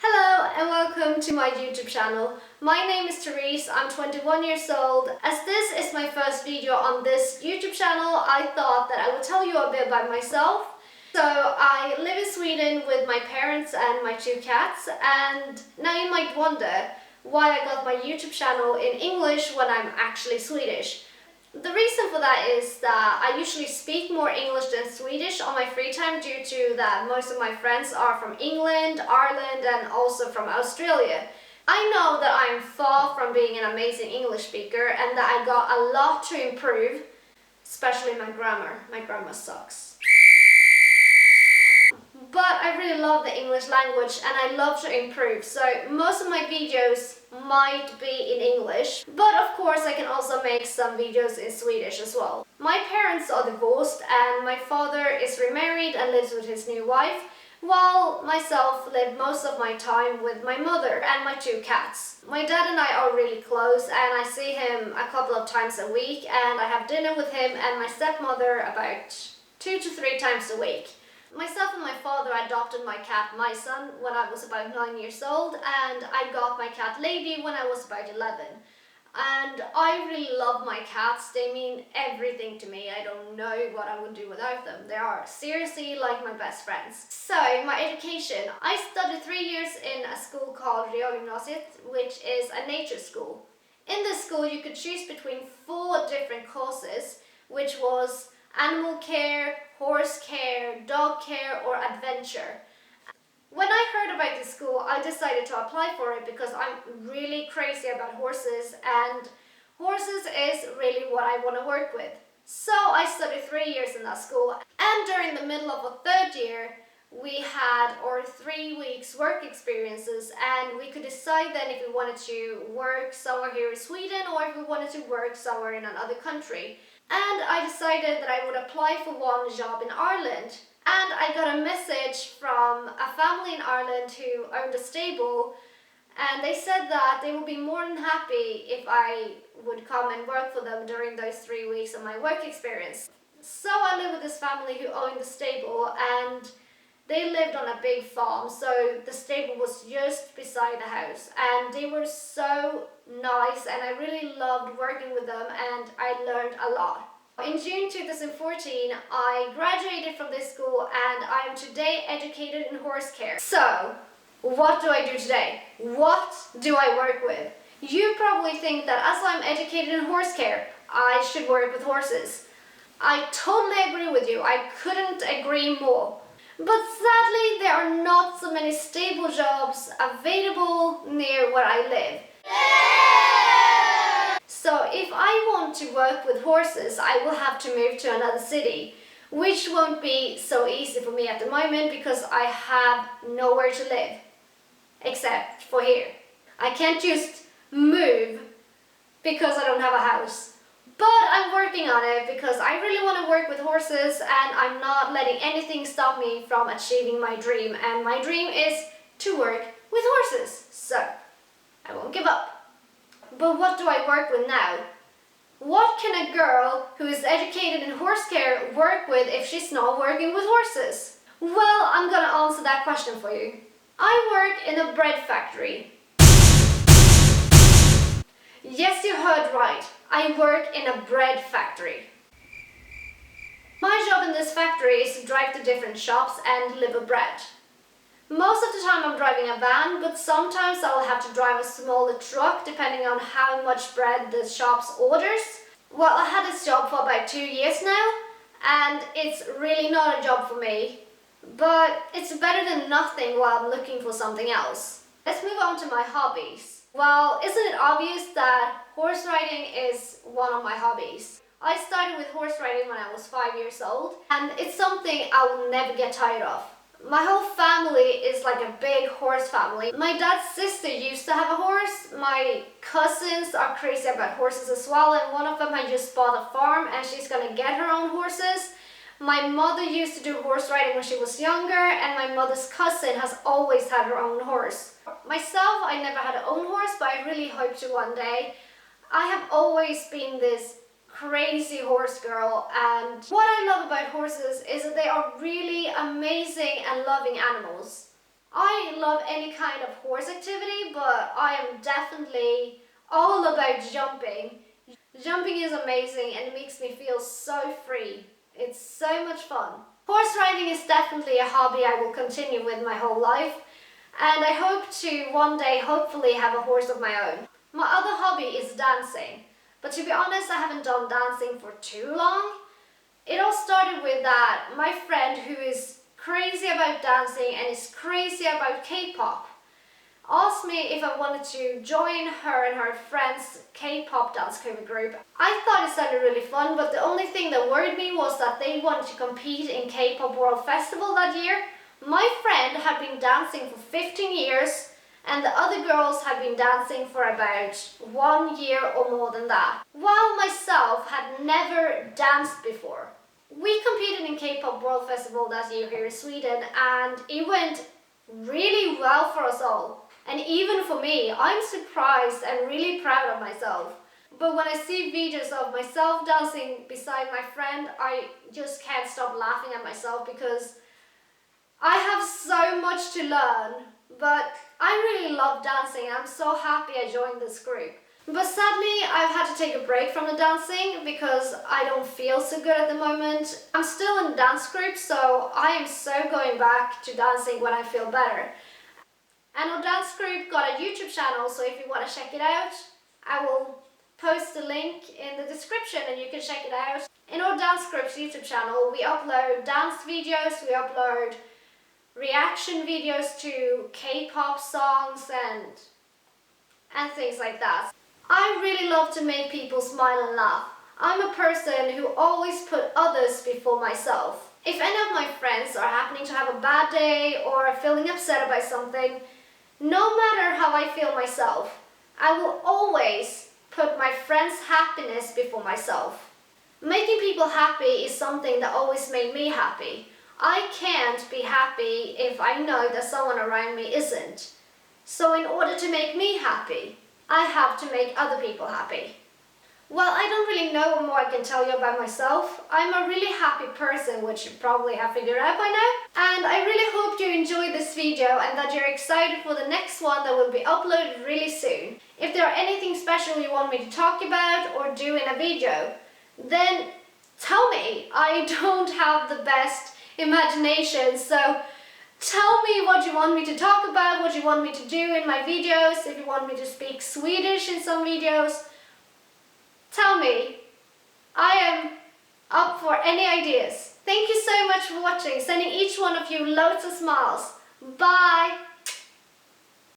Hello and welcome to my YouTube channel. My name is Therese, I'm 21 years old. As this is my first video on this YouTube channel, I thought that I would tell you a bit about myself. So I live in Sweden with my parents and my 2 cats, and now you might wonder why I got my YouTube channel in English when I'm actually Swedish. The reason for that is that I usually speak more English than Swedish on my free time due to that most of my friends are from England, Ireland and also from Australia. I know that I am far from being an amazing English speaker and that I got a lot to improve, especially my grammar. My grammar sucks. But I really love the English language and I love to improve, so most of my videos might be in English, but of course I can also make some videos in Swedish as well. My parents are divorced and my father is remarried and lives with his new wife, while myself live most of my time with my mother and my 2 cats. My dad and I are really close and I see him a couple of times a week, and I have dinner with him and my stepmother about 2 to 3 times a week. Myself and my father adopted my cat Nilsson when I was about 9 years old, and I got my cat Lady when I was about 11. And I really love my cats, they mean everything to me. I don't know what I would do without them. They are seriously like my best friends. So, my education. I studied 3 years in a school called Gymnasiet, which is a nature school. In this school you could choose between 4 different courses, which was animal care, horse care, dog care or adventure. When I heard about this school, I decided to apply for it because I'm really crazy about horses, and horses is really what I want to work with. So I studied 3 years in that school, and during the middle of a 3rd year we had our 3 weeks work experiences, and we could decide then if we wanted to work somewhere here in Sweden or if we wanted to work somewhere in another country. And I decided that I would apply for one job in Ireland. And I got a message from a family in Ireland who owned a stable, and they said that they would be more than happy if I would come and work for them during those 3 weeks of my work experience. So I lived with this family who owned the stable, and they lived on a big farm, so the stable was just beside the house, and they were so nice and I really loved working with them and I learned a lot. In June 2014 I graduated from this school and I am today educated in horse care. So, what do I do today? What do I work with? You probably think that as I'm educated in horse care, I should work with horses. I totally agree with you, I couldn't agree more. But sadly, there are not so many stable jobs available near where I live. So if I want to work with horses, I will have to move to another city, which won't be so easy for me at the moment because I have nowhere to live, except for here. I can't just move because I don't have a house. But I'm working on it because I really want to work with horses and I'm not letting anything stop me from achieving my dream. And my dream is to work with horses. So, I won't give up. But what do I work with now? What can a girl who is educated in horse care work with if she's not working with horses? Well, I'm gonna answer that question for you. I work in a bread factory. Yes, you heard right. I work in a bread factory. My job in this factory is to drive to different shops and deliver bread. Most of the time I'm driving a van, but sometimes I will have to drive a smaller truck depending on how much bread the shops orders. Well, I had this job for about 2 years now, and it's really not a job for me, but it's better than nothing while I'm looking for something else. Let's move on to my hobbies. Well, isn't it obvious that horse riding is one of my hobbies? I started with horse riding when I was 5 years old, and it's something I will never get tired of. My whole family is like a big horse family. My dad's sister used to have a horse, my cousins are crazy about horses as well, and one of them had just bought a farm and she's gonna get her own horses. My mother used to do horse riding when she was younger, and my mother's cousin has always had her own horse. Myself, I never had an own horse, but I really hope to one day. I have always been this crazy horse girl, and what I love about horses is that they are really amazing and loving animals. I love any kind of horse activity, but I am definitely all about jumping. Jumping is amazing and it makes me feel so free. It's so much fun. Horse riding is definitely a hobby I will continue with my whole life, and I hope to one day hopefully have a horse of my own. My other hobby is dancing, but to be honest, I haven't done dancing for too long. It all started with that my friend, who is crazy about dancing and is crazy about K-pop, asked me if I wanted to join her and her friends' K-pop dance cover group. I thought it sounded really fun, but the only thing that worried me was that they wanted to compete in K-pop World Festival that year. My friend had been dancing for 15 years and the other girls had been dancing for about 1 year or more than that, while myself had never danced before. We competed in K-pop World Festival that year here in Sweden, and it went really well for us all. And even for me, I'm surprised and really proud of myself. But when I see videos of myself dancing beside my friend, I just can't stop laughing at myself because I have so much to learn. But I really love dancing. I'm so happy I joined this group. But sadly, I've had to take a break from the dancing because I don't feel so good at the moment. I'm still in the dance group, so I am so going back to dancing when I feel better. And our dance group got a YouTube channel, so if you want to check it out, I will post the link in the description and you can check it out. In our dance group's YouTube channel, we upload dance videos, we upload reaction videos to K-pop songs and things like that. I really love to make people smile and laugh. I'm a person who always put others before myself. If any of my friends are happening to have a bad day or are feeling upset about something, no matter how I feel myself, I will always put my friend's happiness before myself. Making people happy is something that always made me happy. I can't be happy if I know that someone around me isn't. So in order to make me happy, I have to make other people happy. Well, I don't really know what more I can tell you about myself. I'm a really happy person, which you probably have figured out by now. And I really hope you enjoyed this video and that you're excited for the next one that will be uploaded really soon. If there are anything special you want me to talk about or do in a video, then tell me. I don't have the best imagination, so tell me what you want me to talk about, what you want me to do in my videos, if you want me to speak Swedish in some videos. Tell me. I am up for any ideas. Thank you so much for watching, sending each one of you loads of smiles. Bye!